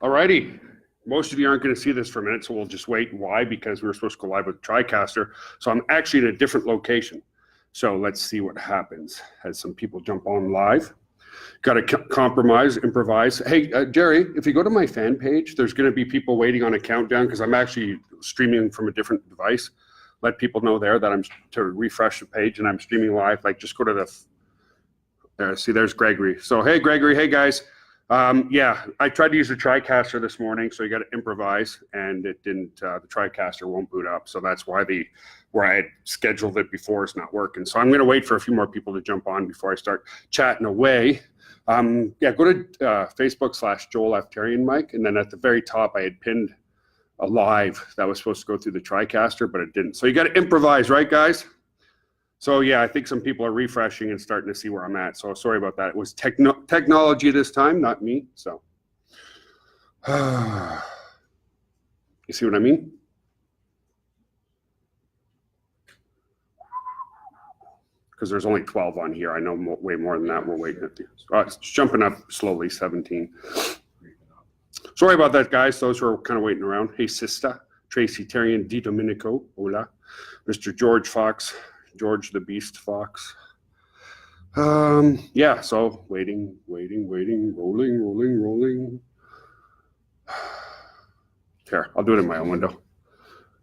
Alrighty. Most of you aren't going to see this for a minute, so we'll just wait. Why? Because we were supposed to go live with TriCaster. So I'm actually in a different location. So let's see what happens as some people jump on live. Got to compromise, improvise. Hey, Jerry, if you go to my fan page, there's going to be people waiting on a countdown because I'm actually streaming from a different device. Let people know there that I'm to refresh the page and I'm streaming live. Like just go to the, there, see, there's Gregory. So, hey, Gregory, hey, guys. Yeah, I tried to use the TriCaster this morning, so you got to improvise, and it didn't. The TriCaster won't boot up, so that's why where I had scheduled it before is not working. So I'm going to wait for a few more people to jump on before I start chatting away. Yeah, go to Facebook/Joel Mike, and then at the very top I had pinned a live that was supposed to go through the TriCaster, but it didn't. So you got to improvise, right, guys? So yeah, I think some people are refreshing and starting to see where I'm at. So sorry about that. It was technology this time, not me. So you see what I mean? Because there's only 12 on here. I know way more than that. We're waiting at the. It's jumping up slowly, 17. Sorry about that, guys. Those who are kind of waiting around. Hey, Sista, Tracy Terrian, Di Domenico, hola, Mr. George Fox. George the Beast Fox. Yeah, so waiting, rolling. Here, I'll do it in my own window.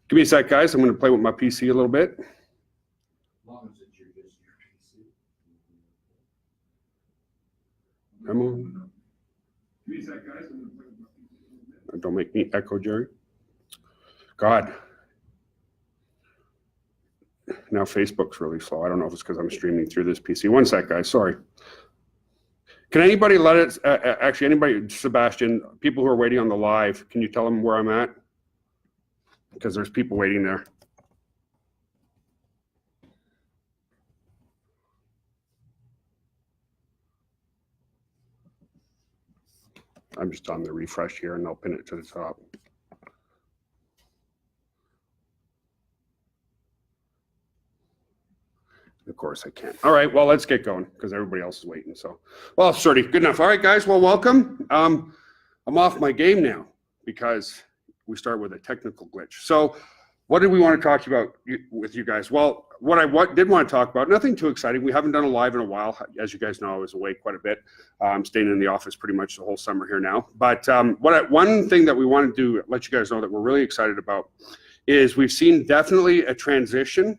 Give me a sec, guys. I'm going to play with my PC a little bit. As long as it's your PC. Come on. Give me a sec, guys. I'm going to play with my PC a little bit. Don't make me echo, Jerry. God. Now Facebook's really slow. I don't know if it's because I'm streaming through this PC. One sec, guys. Sorry. Can anybody let it, actually anybody, Sebastian, people who are waiting on the live, can you tell them where I'm at? Because there's people waiting there. I'm just on the refresh here and I'll pin it to the top. Of course I can't. All right, well, let's get going because everybody else is waiting. So, well, sorry, good enough. All right, guys, well, welcome. I'm off my game now because we start with a technical glitch. So what did we want to talk about with you guys? Well, what I did want to talk about, nothing too exciting. We haven't done a live in a while. As you guys know, I was away quite a bit. I'm staying in the office pretty much the whole summer here now. But one thing that we wanted to let you guys know that we're really excited about is we've seen definitely a transition,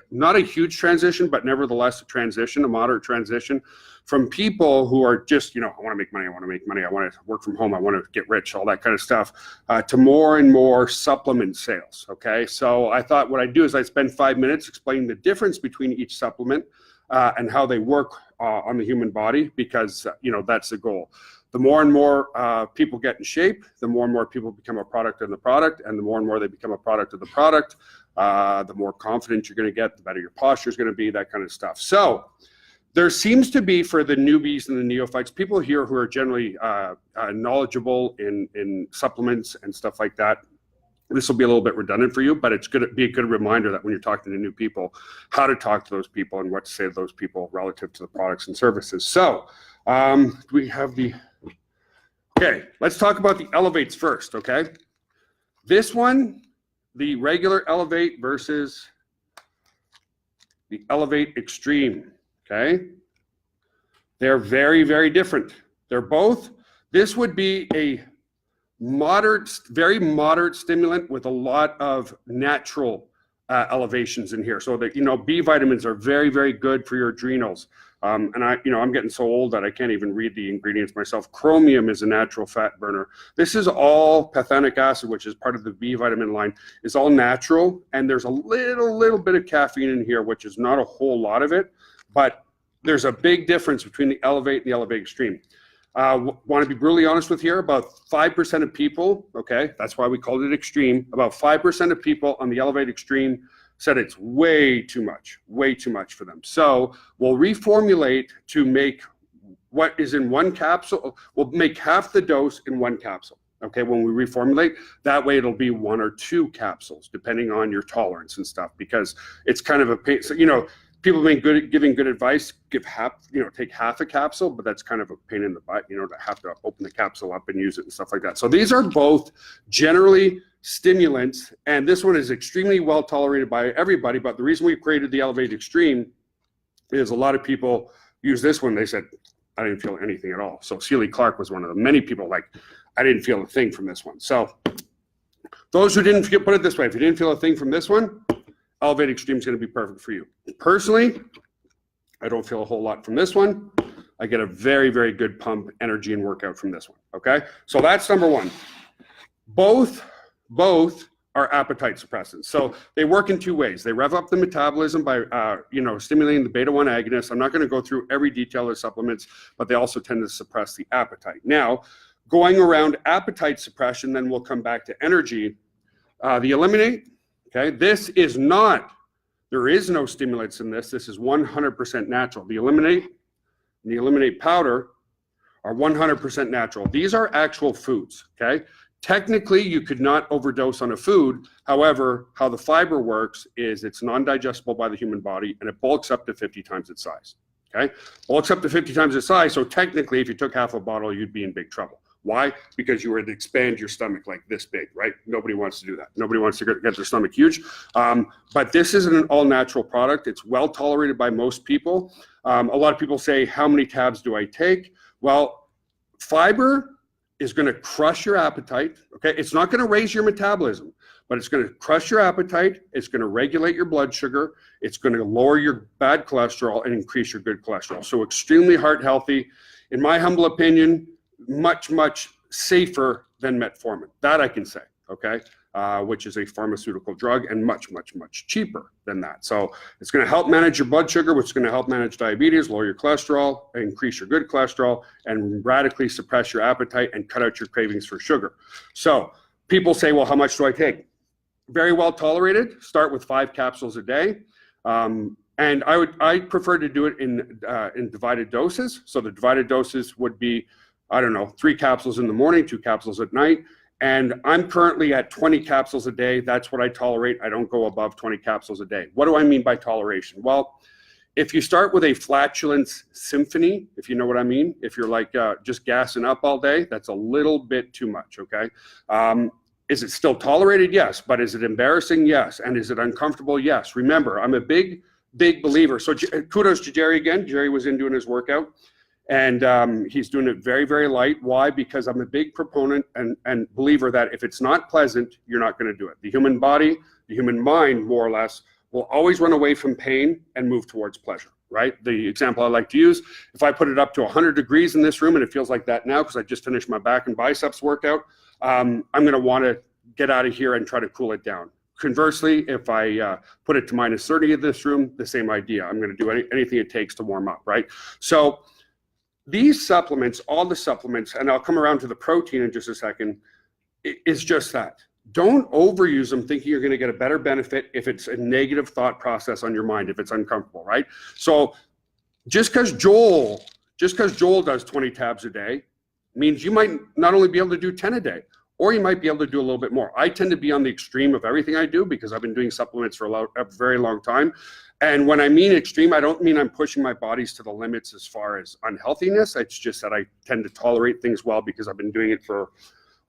not a huge transition, but nevertheless a transition, a moderate transition from people who are just, I want to make money, I want to work from home, I want to get rich, all that kind of stuff, to more and more supplement sales, okay? So I thought what I'd do is I'd spend 5 minutes explaining the difference between each supplement and how they work on the human body, because, that's the goal. The more and more people get in shape, the more and more people become a product of the product, and the more they become a product of the product, the more confident you're going to get, the better your posture is going to be, that kind of stuff. So there seems to be, for the newbies and the neophytes, people here who are generally knowledgeable in supplements and stuff like that. This will be a little bit redundant for you, but it's going to be a good reminder that when you're talking to new people, how to talk to those people and what to say to those people relative to the products and services. So we have the... Okay, let's talk about the elevates first, okay? This one, the regular elevate versus the elevate extreme, okay? They're very, very different. They're both, this would be a moderate, very moderate stimulant with a lot of natural elevations in here. So that, B vitamins are very, very good for your adrenals. And I'm getting so old that I can't even read the ingredients myself. Chromium is a natural fat burner. This is all pantothenic acid, which is part of the B vitamin line. It's all natural, and there's a little bit of caffeine in here, which is not a whole lot of it, but there's a big difference between the elevate and the elevate extreme. Want to be brutally honest with you, about 5% of people, okay, that's why we called it extreme, about 5% of people on the elevate extreme said it's way too much for them. So we'll reformulate to make what is in one capsule, we'll make half the dose in one capsule. Okay, when we reformulate, that way it'll be 1 or 2 capsules, depending on your tolerance and stuff, because it's kind of a pain. So, People have been giving good advice, take half a capsule, but that's kind of a pain in the butt, to have to open the capsule up and use it and stuff like that. So these are both generally stimulants, and this one is extremely well tolerated by everybody. But the reason we created the Elevate Extreme is a lot of people use this one. They said, I didn't feel anything at all. So Celie Clark was one of them. Many people I didn't feel a thing from this one. So those who didn't feel, put it this way, if you didn't feel a thing from this one, Elevate Extreme is going to be perfect for you. Personally, I don't feel a whole lot from this one. I get a very, very good pump, energy, and workout from this one. Okay, so that's number one. Both are appetite suppressants. So they work in two ways. They rev up the metabolism by stimulating the beta-1 agonist. I'm not going to go through every detail of supplements, but they also tend to suppress the appetite. Now, going around appetite suppression, then we'll come back to energy. The Eliminate. Okay, this is not, there is no stimulants in this. This is 100% natural. The Eliminate and the Eliminate powder are 100% natural. These are actual foods, okay? Technically, you could not overdose on a food. However, how the fiber works is it's non-digestible by the human body, and it bulks up to 50 times its size, okay? Bulks up to 50 times its size, so technically, if you took half a bottle, you'd be in big trouble. Why? Because you were to expand your stomach like this big, right? Nobody wants to do that. Nobody wants to get their stomach huge. But this is an all-natural product. It's well tolerated by most people. A lot of people say, how many tabs do I take? Well, fiber is going to crush your appetite, okay? It's not going to raise your metabolism, but it's going to crush your appetite. It's going to regulate your blood sugar. It's going to lower your bad cholesterol and increase your good cholesterol. So extremely heart healthy. In my humble opinion, much, much safer than metformin. That I can say, okay? Which is a pharmaceutical drug and much, much, much cheaper than that. So it's going to help manage your blood sugar, which is going to help manage diabetes, lower your cholesterol, increase your good cholesterol, and radically suppress your appetite and cut out your cravings for sugar. So people say, well, how much do I take? Very well tolerated. Start with 5 capsules a day. And I prefer to do it in divided doses. So the divided doses would be, 3 capsules in the morning, 2 capsules at night. And I'm currently at 20 capsules a day. That's what I tolerate. I don't go above 20 capsules a day. What do I mean by toleration? Well, if you start with a flatulence symphony, if you know what I mean, if you're just gassing up all day, that's a little bit too much, okay? Is it still tolerated? Yes. But is it embarrassing? Yes. And is it uncomfortable? Yes. Remember, I'm a big believer. So kudos to Jerry again. Jerry was in doing his workout. And he's doing it very, very light. Why? Because I'm a big proponent and believer that if it's not pleasant, you're not going to do it. The human body, the human mind, more or less, will always run away from pain and move towards pleasure, right? The example I like to use, if I put it up to 100 degrees in this room, and it feels like that now because I just finished my back and biceps workout, I'm going to want to get out of here and try to cool it down. Conversely, if I put it to minus 30 in this room, the same idea. I'm going to do anything it takes to warm up, right? So these supplements, all the supplements, and I'll come around to the protein in just a second, is just that. Don't overuse them thinking you're going to get a better benefit if it's a negative thought process on your mind, if it's uncomfortable, right? So just because Joel does 20 tabs a day means you might not only be able to do 10 a day, or you might be able to do a little bit more. I tend to be on the extreme of everything I do because I've been doing supplements for a very long time. And when I mean extreme, I don't mean I'm pushing my bodies to the limits as far as unhealthiness. It's just that I tend to tolerate things well because I've been doing it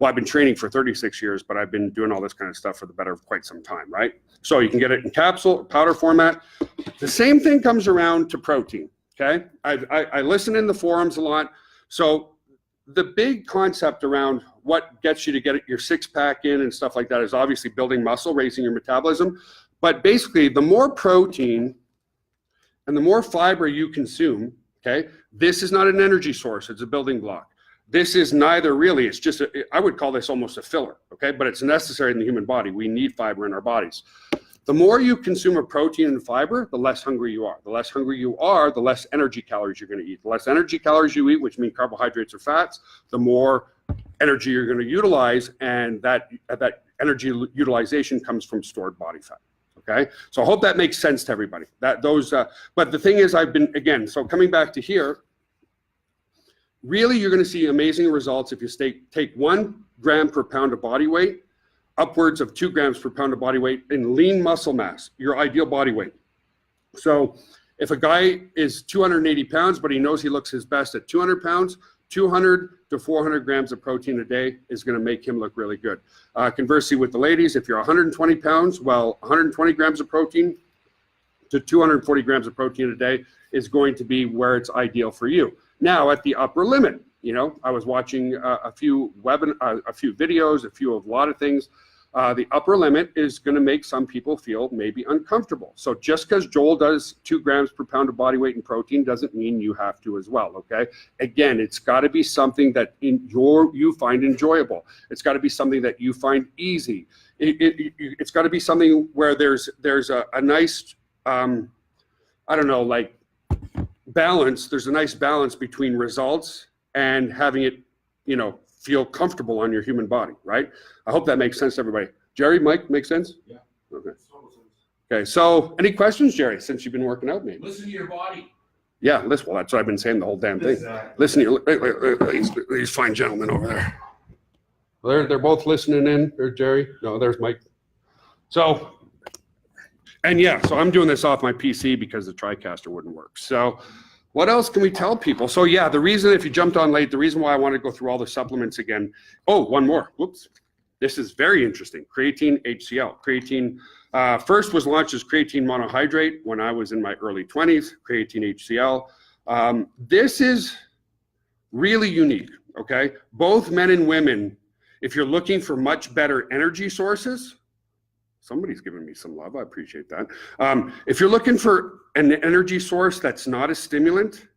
I've been training for 36 years, but I've been doing all this kind of stuff for the better of quite some time, right? So you can get it in capsule, powder format. The same thing comes around to protein, okay? I listen in the forums a lot. So the big concept around what gets you to get your 6-pack in and stuff like that is obviously building muscle, raising your metabolism. But basically, the more protein and the more fiber you consume, okay, this is not an energy source, it's a building block. This is neither really, it's just, I would call this almost a filler, okay, but it's necessary in the human body. We need fiber in our bodies. The more you consume of protein and fiber, the less hungry you are. The less hungry you are, the less energy calories you're going to eat. The less energy calories you eat, which mean carbohydrates or fats, the more energy you're going to utilize, and that energy utilization comes from stored body fat. Okay, so I hope that makes sense to everybody. But the thing is, so coming back to here, really you're going to see amazing results if you take 1 gram per pound of body weight, upwards of 2 grams per pound of body weight in lean muscle mass, your ideal body weight. So if a guy is 280 pounds, but he knows he looks his best at 200 pounds, 200 to 400 grams of protein a day is going to make him look really good. Conversely, with the ladies, if you're 120 pounds, well, 120 grams of protein to 240 grams of protein a day is going to be where it's ideal for you. Now, at the upper limit, you know, I was watching a few videos, a lot of things. The upper limit is going to make some people feel maybe uncomfortable. So just because Joel does 2 grams per pound of body weight in protein doesn't mean you have to as well, okay? Again, it's got to be something that you find enjoyable. It's got to be something that you find easy. It's got to be something where there's a nice, I don't know, like balance. There's a nice balance between results and having it, you know, feel comfortable on your human body, right? I hope that makes sense to everybody. Jerry, Mike, make sense? Yeah. Okay. Okay, so any questions, Jerry, since you've been working out maybe? Listen to your body. Yeah, listen, well, that's what I've been saying the whole damn thing. Exactly. Listen to these fine gentlemen over there. Well, they're both listening in. There's Jerry. No, there's Mike. So, and yeah, so I'm doing this off my PC because the TriCaster wouldn't work. So what else can we tell people? So yeah, the reason, if you jumped on late, the reason why I want to go through all the supplements again. Oh, one more. Whoops. This is very interesting. Creatine HCl. Creatine first was launched as creatine monohydrate when I was in my early 20s, creatine HCl. This is really unique, okay? Both men and women, if you're looking for much better energy sources, somebody's giving me some love, I appreciate that. If you're looking for an energy source that's not a stimulant,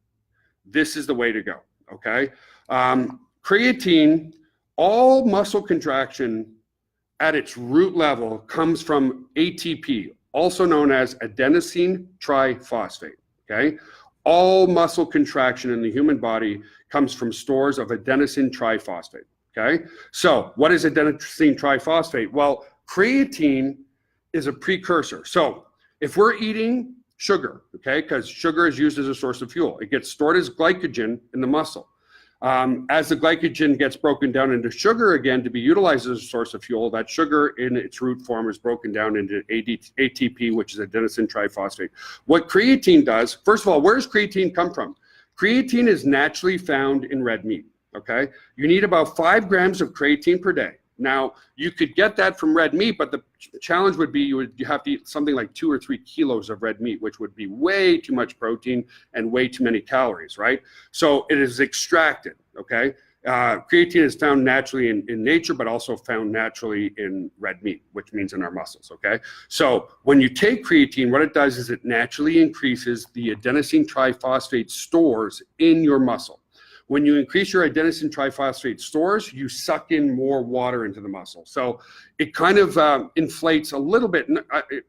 this is the way to go, okay? Creatine, all muscle contraction at its root level comes from ATP, also known as adenosine triphosphate, okay? All muscle contraction in the human body comes from stores of adenosine triphosphate, okay? So what is adenosine triphosphate? Well, creatine is a precursor. So if we're eating sugar, okay, because sugar is used as a source of fuel, it gets stored as glycogen in the muscle. As the glycogen gets broken down into sugar again to be utilized as a source of fuel, that sugar in its root form is broken down into ATP, which is adenosine triphosphate. What creatine does, first of all, where does creatine come from? Creatine is naturally found in red meat, okay? You need about 5 grams of creatine per day. Now, you could get that from red meat, but the challenge would be you have to eat something like 2 or 3 kilos of red meat, which would be way too much protein and way too many calories, right? So it is extracted, okay? Creatine is found naturally in nature, but also found naturally in red meat, which means in our muscles, okay? So when you take creatine, what it does is it naturally increases the adenosine triphosphate stores in your muscle. When you increase your adenosine triphosphate stores, you suck in more water into the muscle. So it kind of inflates a little bit.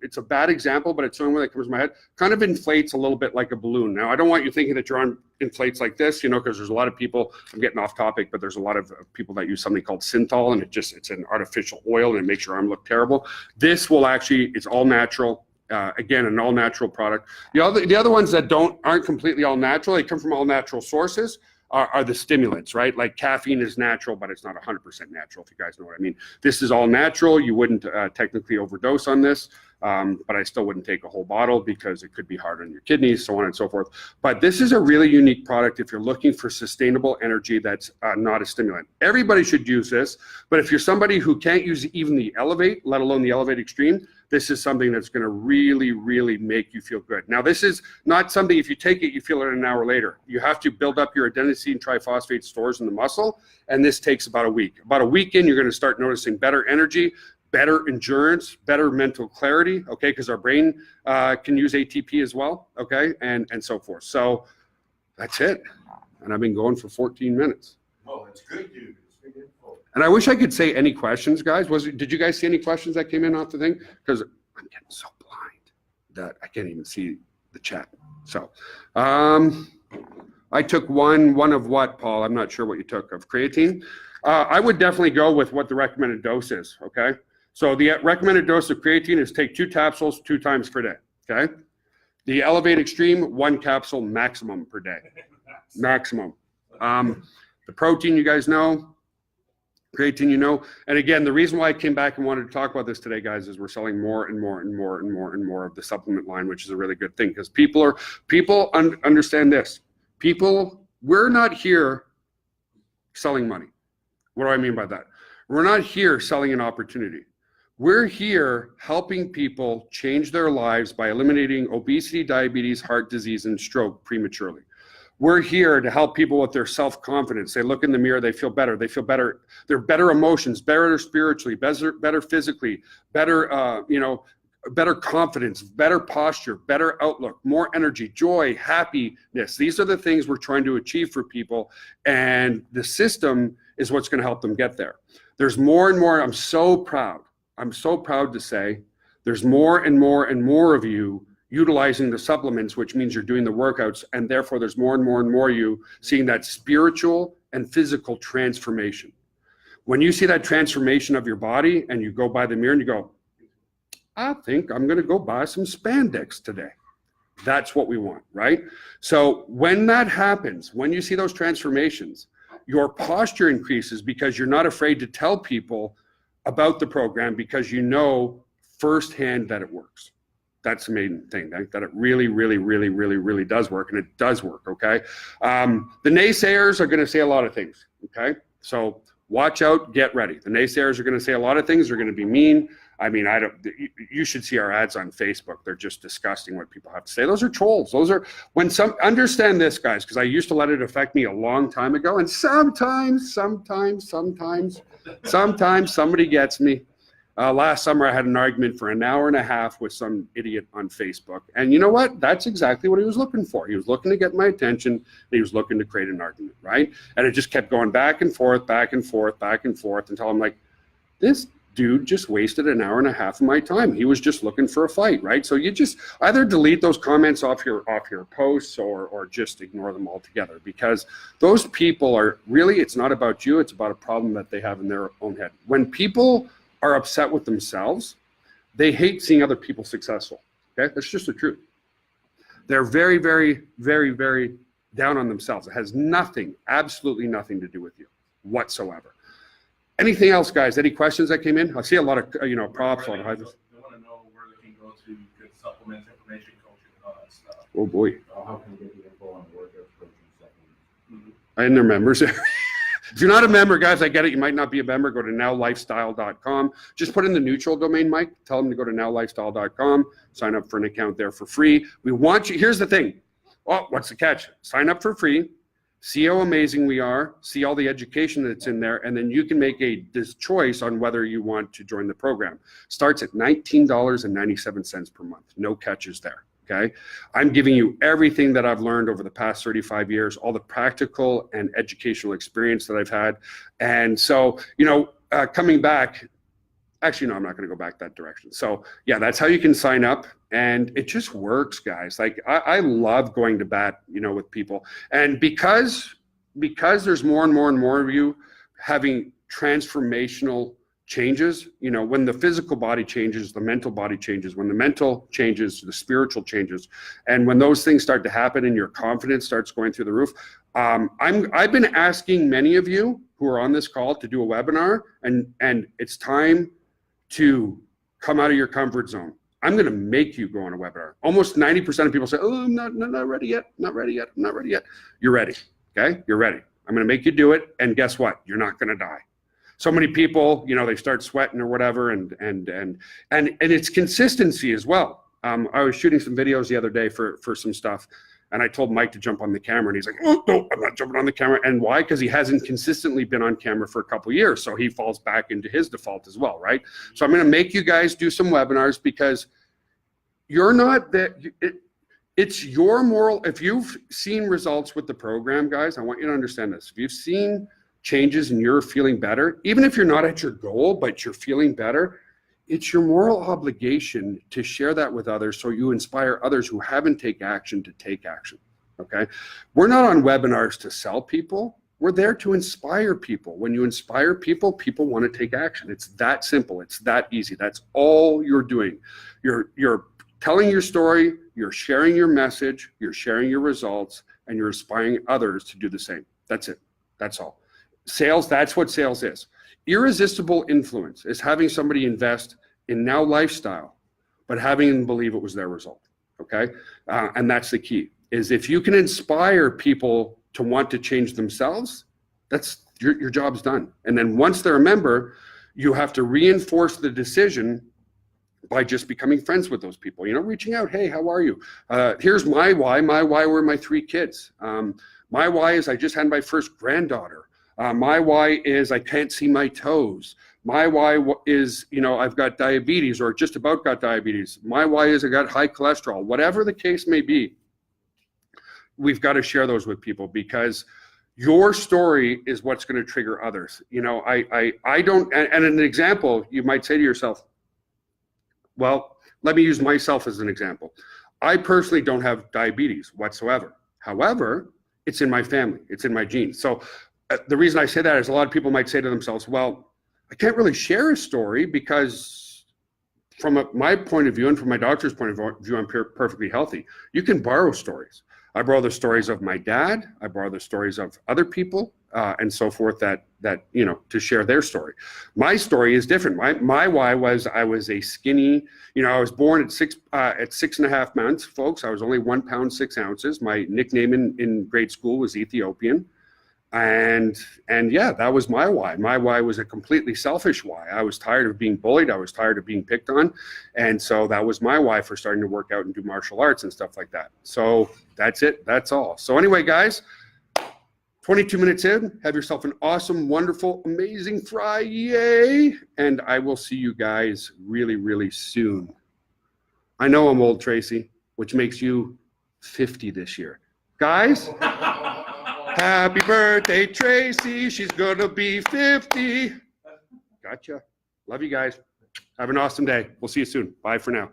It's a bad example, but it's the only one that comes to my head. Kind of inflates a little bit like a balloon. Now, I don't want you thinking that your arm inflates like this, you know, because there's a lot of people, I'm getting off topic, but there's a lot of people that use something called synthol, and it's an artificial oil, and it makes your arm look terrible. This will actually, it's all natural. Again, an all natural product. The other ones that aren't completely all natural, they come from all natural sources. Are the stimulants, right? Like caffeine is natural, but it's not 100% natural, if you guys know what I mean. This is all natural. You wouldn't technically overdose on this, but I still wouldn't take a whole bottle because it could be hard on your kidneys, so on and so forth. But this is a really unique product if you're looking for sustainable energy that's not a stimulant. Everybody should use this, but if you're somebody who can't use even the Elevate, let alone the Elevate Extreme, this is something that's going to really, really make you feel good. Now, this is not something, if you take it, you feel it an hour later. You have to build up your adenosine triphosphate stores in the muscle, and this takes about a week. About a week in, you're going to start noticing better energy, better endurance, better mental clarity, okay, because our brain can use ATP as well, okay, and so forth. So that's it. And I've been going for 14 minutes. Oh, that's good, dude. And I wish I could say any questions, guys. Did you guys see any questions that came in off the thing? Because I'm getting so blind that I can't even see the chat. So I took one of what, Paul? I'm not sure what you took of creatine. I would definitely go with what the recommended dose is, okay? So the recommended dose of creatine is take 2 capsules 2 times per day, okay? The Elevate Extreme, 1 capsule maximum per day, maximum. The protein, you guys know, Creatine, you know, and again, the reason why I came back and wanted to talk about this today, guys, is we're selling more and more and more and more and more of the supplement line, which is a really good thing because people understand this. We're not here selling money. What do I mean by that? We're not here selling an opportunity. We're here helping people change their lives by eliminating obesity, diabetes, heart disease, and stroke prematurely. We're here to help people with their self-confidence. They look in the mirror, they feel better. They feel better. They're better emotions, better spiritually, better physically, better, better confidence, better posture, better outlook, more energy, joy, happiness. These are the things we're trying to achieve for people. And the system is what's going to help them get there. There's more and more. I'm so proud to say there's more and more and more of you utilizing the supplements, which means you're doing the workouts, and therefore there's more and more and more you seeing that spiritual and physical transformation. When you see that transformation of your body and you go by the mirror and you go, I think I'm going to go buy some spandex today. That's what we want, right? So when that happens, when you see those transformations, your posture increases because you're not afraid to tell people about the program because you know firsthand that it works. That's the main thing, that it really, really, really, really, really does work, and it does work, okay? The naysayers are gonna say a lot of things, okay? So watch out, get ready. The naysayers are gonna say a lot of things. They're gonna be mean. I mean, you should see our ads on Facebook. They're just disgusting what people have to say. Those are trolls. Understand this, guys, because I used to let it affect me a long time ago, and sometimes somebody gets me. Last summer, I had an argument for an hour and a half with some idiot on Facebook. And you know what? That's exactly what he was looking for. He was looking to get my attention. And he was looking to create an argument, right? And it just kept going back and forth, back and forth, back and forth until I'm like, this dude just wasted an hour and a half of my time. He was just looking for a fight, right? So you just either delete those comments off your posts or just ignore them altogether, because those people are really, it's not about you. It's about a problem that they have in their own head. When people are upset with themselves, they hate seeing other people successful, okay? That's just the truth. They're very, very, very, very down on themselves. It has nothing, absolutely nothing to do with you whatsoever. Anything else, guys? Any questions that came in? I see a lot of, props on hype. They want to know where they can go to get supplements, information, coaching, all that stuff. Oh boy. How can they get the info on the workouts, coaching, supplements? And their members. If you're not a member, guys, I get it. You might not be a member. Go to nowlifestyle.com. Just put in the neutral domain, Mike. Tell them to go to nowlifestyle.com. Sign up for an account there for free. We want you. Here's the thing. Oh, what's the catch? Sign up for free. See how amazing we are. See all the education that's in there. And then you can make this choice on whether you want to join the program. Starts at $19.97 per month. No catches there. Okay, I'm giving you everything that I've learned over the past 35 years, all the practical and educational experience that I've had. And so, coming back, actually, no, I'm not going to go back that direction. So yeah, that's how you can sign up. And it just works, guys. Like I love going to bat, with people. And because there's more and more and more of you having transformational changes, when the physical body changes, the mental body changes. When the mental changes, the spiritual changes. And when those things start to happen and your confidence starts going through the roof, I've been asking many of you who are on this call to do a webinar, and it's time to come out of your comfort zone. I'm going to make you go on a webinar. Almost 90% of people say, oh, I'm not ready yet, not ready yet, I'm not ready yet. You're ready, okay? You're ready. I'm going to make you do it, and guess what? You're not going to die. So many people, they start sweating or whatever, and it's consistency as well. I was shooting some videos the other day for some stuff, and I told Mike to jump on the camera, and he's like, oh, no, I'm not jumping on the camera. And why? Because he hasn't consistently been on camera for a couple of years, so he falls back into his default as well, right? So I'm going to make you guys do some webinars because you're not that. It's your moral. If you've seen results with the program, guys, I want you to understand this. If you've seen changes and you're feeling better, even if you're not at your goal, but you're feeling better, it's your moral obligation to share that with others so you inspire others who haven't taken action to take action, okay? We're not on webinars to sell people. We're there to inspire people. When you inspire people, people want to take action. It's that simple. It's that easy. That's all you're doing. You're telling your story, you're sharing your message, you're sharing your results, and you're inspiring others to do the same. That's it. That's all. Sales, that's what sales is. irresistible influence is having somebody invest in now lifestyle, but having them believe it was their result. Okay. And that's the key, is if you can inspire people to want to change themselves, that's your job's done. And then once they're a member, you have to reinforce the decision by just becoming friends with those people, reaching out. Hey, how are you? Here's my why. My why were my 3 kids. My why is I just had my first granddaughter. My why is I can't see my toes. My why is, I've got diabetes or just about got diabetes. My why is I got high cholesterol. Whatever the case may be, we've got to share those with people, because your story is what's going to trigger others. I don't, and an example, you might say to yourself, well, let me use myself as an example. I personally don't have diabetes whatsoever. However, it's in my family. It's in my genes. So the reason I say that is a lot of people might say to themselves, well, I can't really share a story because from my point of view and from my doctor's point of view, I'm perfectly healthy. You can borrow stories. I borrow the stories of my dad. I borrow the stories of other people and so forth that to share their story. My story is different. My why was I was a skinny, I was born at 6.5 months, folks. I was only 1 pound 6 ounces. My nickname in grade school was Ethiopian. And yeah, that was my why. My why was a completely selfish why. I was tired of being bullied. I was tired of being picked on. And so that was my why for starting to work out and do martial arts and stuff like that. So that's it. That's all. So anyway, guys, 22 minutes in, have yourself an awesome, wonderful, amazing Friday. And I will see you guys really, really soon. I know I'm old, Tracy, which makes you 50 this year. Guys, happy birthday, Tracy. She's going to be 50. Gotcha. Love you guys. Have an awesome day. We'll see you soon. Bye for now.